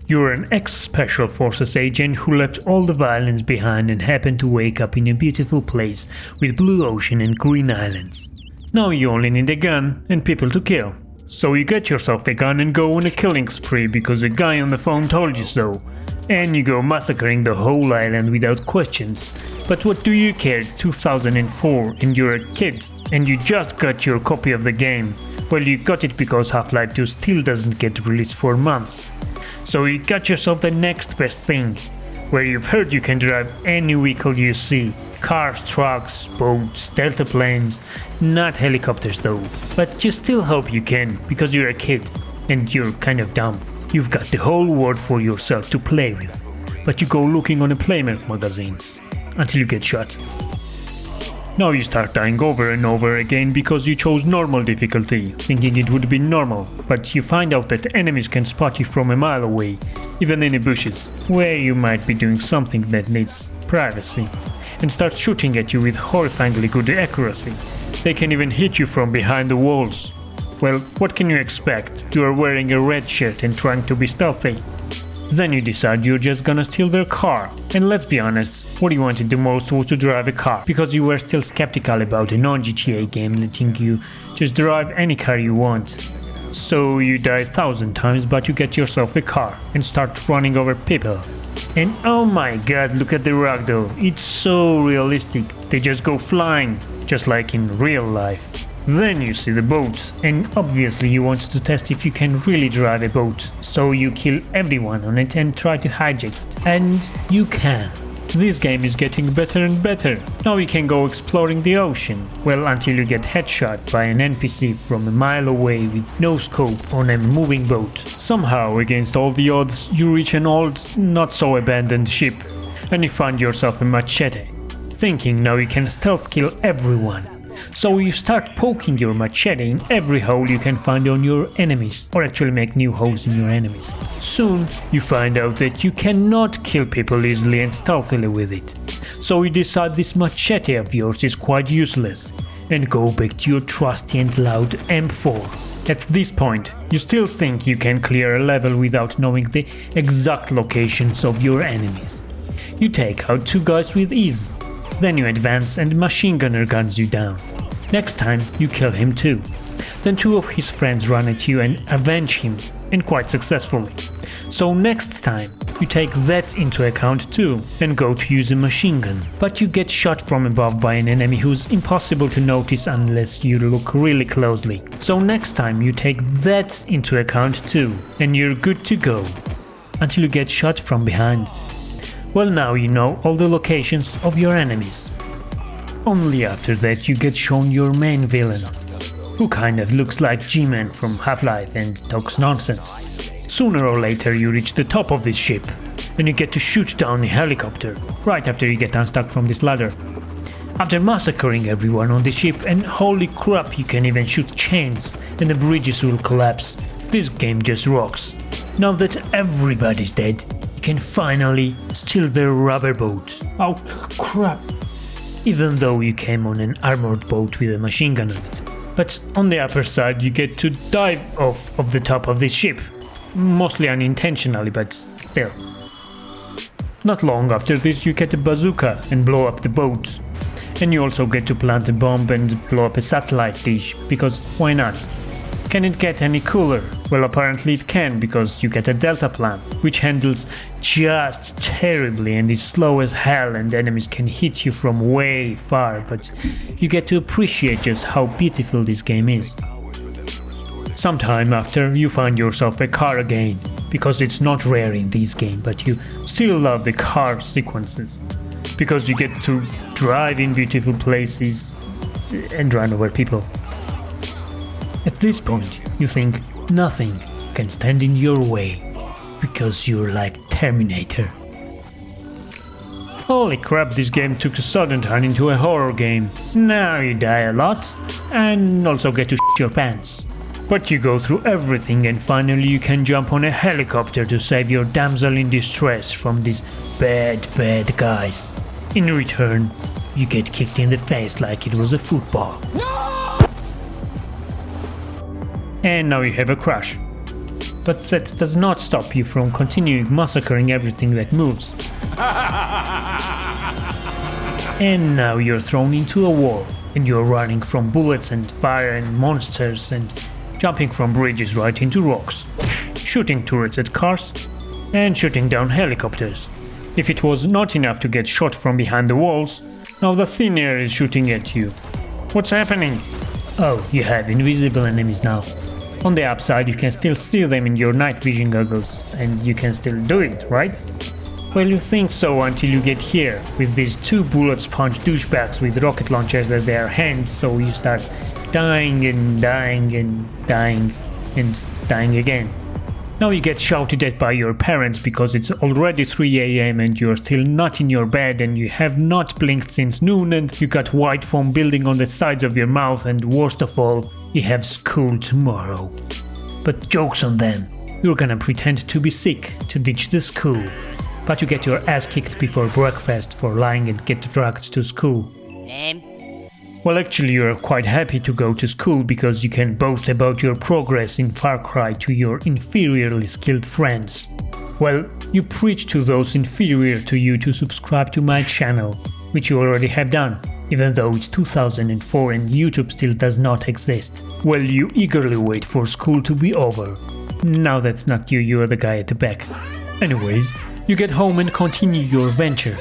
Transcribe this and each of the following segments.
You're an ex-Special Forces agent who left all the violence behind and happened to wake up in a beautiful place with blue ocean and green islands. Now you only need a gun and people to kill. So you get yourself a gun and go on a killing spree because a guy on the phone told you so. And you go massacring the whole island without questions. But what do you care, 2004 and you're a kid and you just got your copy of the game. Well, you got it because Half-Life 2 still doesn't get released for months. So you got yourself the next best thing, where you've heard you can drive any vehicle you see. Cars, trucks, boats, delta planes, not helicopters though. But you still hope you can, because you're a kid, and you're kind of dumb. You've got the whole world for yourself to play with, but you go looking on the Playmark magazines, until you get shot. Now you start dying over and over again because you chose normal difficulty, thinking it would be normal, but you find out that enemies can spot you from a mile away, even in the bushes, where you might be doing something that needs privacy, and start shooting at you with horrifyingly good accuracy. They can even hit you from behind the walls. Well, what can you expect? You are wearing a red shirt and trying to be stealthy. Then you decide you're just gonna steal their car. And let's be honest, what you wanted the most was to drive a car, because you were still skeptical about a non-GTA game letting you just drive any car you want. So you die 1,000 times, but you get yourself a car and start running over people. And oh my god, look at the ragdoll, it's so realistic, they just go flying, just like in real life. Then you see the boat, and obviously you want to test if you can really drive a boat, so you kill everyone on it and try to hijack it. And you can. This game is getting better and better. Now you can go exploring the ocean, well, until you get headshot by an NPC from a mile away with no scope on a moving boat. Somehow, against all the odds, you reach an old, not so abandoned ship, and you find yourself a machete, thinking now you can stealth kill everyone. So you start poking your machete in every hole you can find on your enemies, or actually make new holes in your enemies. Soon you find out that you cannot kill people easily and stealthily with it. So you decide this machete of yours is quite useless, and go back to your trusty and loud M4. At this point, you still think you can clear a level without knowing the exact locations of your enemies. You take out 2 guys with ease. Then you advance and machine gunner guns you down. Next time you kill him too. Then 2 of his friends run at you and avenge him, and quite successfully. So next time you take that into account too and go to use a machine gun. But you get shot from above by an enemy who's impossible to notice unless you look really closely. So next time you take that into account too, and you're good to go. Until you get shot from behind. Well, now you know all the locations of your enemies. Only after that you get shown your main villain, who kind of looks like G-Man from Half-Life and talks nonsense. Sooner or later you reach the top of this ship, and you get to shoot down a helicopter, right after you get unstuck from this ladder. After massacring everyone on the ship, and holy crap, you can even shoot chains and the bridges will collapse. This game just rocks. Now that everybody's dead, you can finally steal their rubber boat. Oh crap! Even though you came on an armored boat with a machine gun on it. But on the upper side you get to dive off of the top of this ship. Mostly unintentionally, but still. Not long after this you get a bazooka and blow up the boat. And you also get to plant a bomb and blow up a satellite dish, because why not? Can it get any cooler? Well, apparently it can, because you get a delta plan, which handles just terribly and is slow as hell, and enemies can hit you from way far, but you get to appreciate just how beautiful this game is. Sometime after, you find yourself a car again, because it's not rare in this game, but you still love the car sequences, because you get to drive in beautiful places and run over people. At this point, you think nothing can stand in your way, because you're like Terminator. Holy crap, this game took a sudden turn into a horror game. Now you die a lot, and also get to shit your pants. But you go through everything and finally you can jump on a helicopter to save your damsel in distress from these bad guys. In return, you get kicked in the face like it was a football. No! And now you have a crash. But that does not stop you from continuing massacring everything that moves. And now you're thrown into a wall, and you're running from bullets and fire and monsters and jumping from bridges right into rocks, shooting turrets at cars, and shooting down helicopters. If it was not enough to get shot from behind the walls, now the thin air is shooting at you. What's happening? Oh, you have invisible enemies now. On the upside, you can still see them in your night vision goggles, and you can still do it, right? Well, you think so until you get here, with these two bullet-sponge douchebags with rocket launchers at their hands, so you start dying and dying and dying and dying again. Now you get shouted at by your parents because it's already 3 AM and you're still not in your bed and you have not blinked since noon and you got white foam building on the sides of your mouth and worst of all, you have school tomorrow. But joke's on them. You're gonna pretend to be sick to ditch the school. But you get your ass kicked before breakfast for lying and get dragged to school. Well, actually you're quite happy to go to school because you can boast about your progress in Far Cry to your inferiorly skilled friends. Well, you preach to those inferior to you to subscribe to my channel, which you already have done, even though it's 2004 and YouTube still does not exist. Well, you eagerly wait for school to be over. Now that's not you, you're the guy at the back. Anyways, you get home and continue your venture.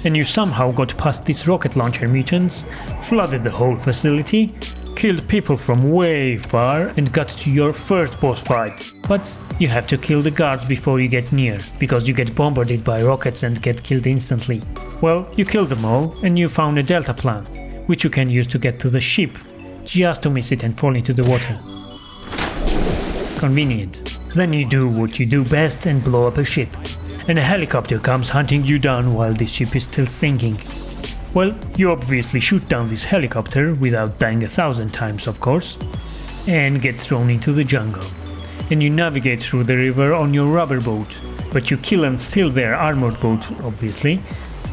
And you somehow got past these rocket launcher mutants, flooded the whole facility, killed people from way far and got to your first boss fight. But you have to kill the guards before you get near, because you get bombarded by rockets and get killed instantly. Well, you killed them all and you found a delta plan, which you can use to get to the ship, just to miss it and fall into the water. Convenient. Then you do what you do best and blow up a ship. And a helicopter comes hunting you down while the ship is still sinking. Well, you obviously shoot down this helicopter without dying 1,000 times, of course, and get thrown into the jungle. And you navigate through the river on your rubber boat, but you kill and steal their armored boat, obviously.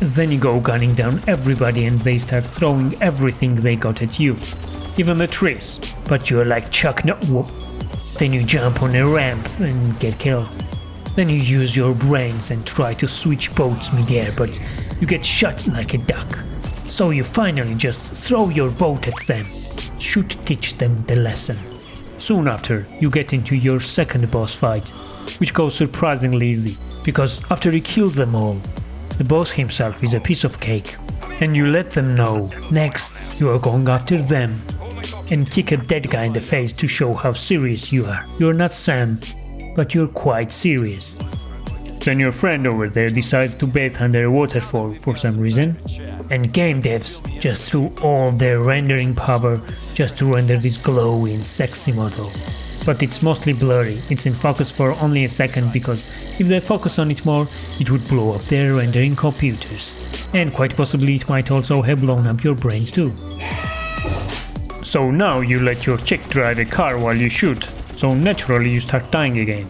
Then you go gunning down everybody and they start throwing everything they got at you, even the trees. But you're like Chuck Whoop. Then you jump on a ramp and get killed. Then you use your brains and try to switch boats mid-air, but you get shot like a duck. So you finally just throw your boat at them. Should teach them the lesson. Soon after, you get into your second boss fight, which goes surprisingly easy, because after you kill them all, the boss himself is a piece of cake. And you let them know, next you are going after them. And kick a dead guy in the face to show how serious you are. You're not Sam, but you're quite serious. Then your friend over there decides to bathe under a waterfall for some reason, and game devs just threw all their rendering power just to render this glowing sexy model. But it's mostly blurry, it's in focus for only a second because if they focus on it more, it would blow up their rendering computers. And quite possibly it might also have blown up your brains too. So now you let your chick drive a car while you shoot. So naturally you start dying again,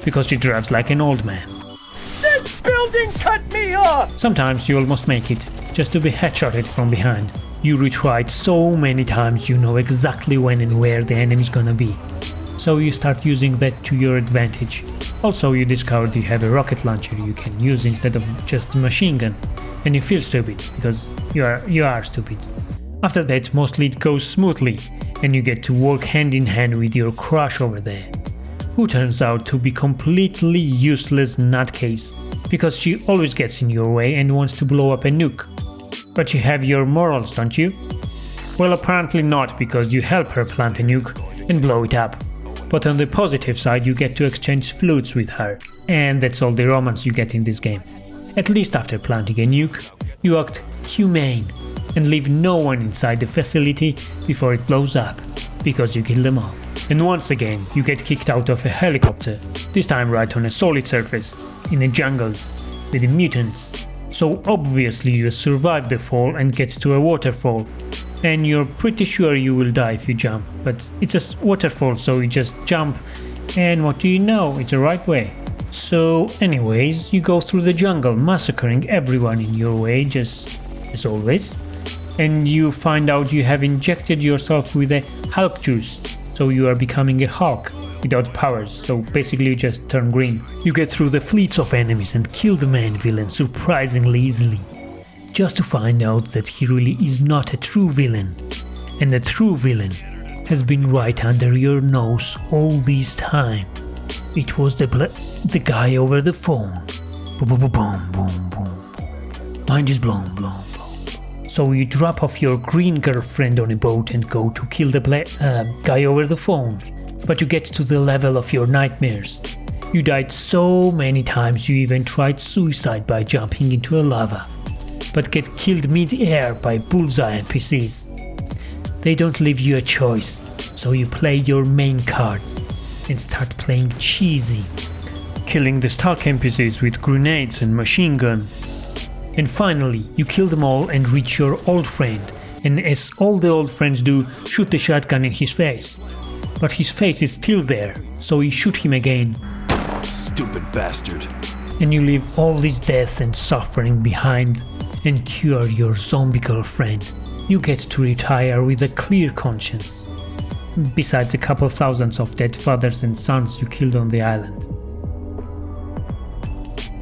because she drives like an old man. This building cut me off! Sometimes you almost make it, just to be headshotted from behind. You retried so many times you know exactly when and where the enemy's gonna be. So you start using that to your advantage. Also you discovered you have a rocket launcher you can use instead of just a machine gun. And you feel stupid, because you are stupid. After that mostly it goes smoothly. And you get to work hand in hand with your crush over there, who turns out to be completely useless nutcase, because she always gets in your way and wants to blow up a nuke. But you have your morals, don't you? Well, apparently not, because you help her plant a nuke and blow it up. But on the positive side you get to exchange flutes with her, and that's all the romance you get in this game. At least after planting a nuke, you act humane and leave no one inside the facility before it blows up, because you kill them all. And once again, you get kicked out of a helicopter, this time right on a solid surface, in a jungle, with the mutants. So obviously you survive the fall and get to a waterfall, and you're pretty sure you will die if you jump, but it's a waterfall so you just jump, and what do you know, it's the right way. So anyways, you go through the jungle massacring everyone in your way, just as always. And you find out you have injected yourself with a Hulk juice, so you are becoming a Hulk. without powers, so basically you just turn green. You get through the fleets of enemies and kill the main villain surprisingly easily, just to find out that he really is not a true villain, and the true villain has been right under your nose all this time. It was the guy over the phone. Boom, boom, boom, boom, boom. Mind is blown. So you drop off your green girlfriend on a boat and go to kill the guy over the phone. But you get to the level of your nightmares. You died so many times you even tried suicide by jumping into a lava, but get killed mid-air by bullseye NPCs. They don't leave you a choice, so you play your main card and start playing cheesy, killing the stock NPCs with grenades and machine gun. And finally, you kill them all and reach your old friend, and as all the old friends do, shoot the shotgun in his face. But his face is still there, so you shoot him again. Stupid bastard. And you leave all this death and suffering behind and cure your zombie girlfriend. You get to retire with a clear conscience, besides a couple thousands of dead fathers and sons you killed on the island.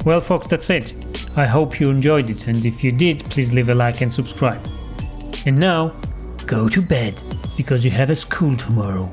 Well folks, that's it. I hope you enjoyed it, and if you did, please leave a like and subscribe. And now, go to bed, because you have a school tomorrow.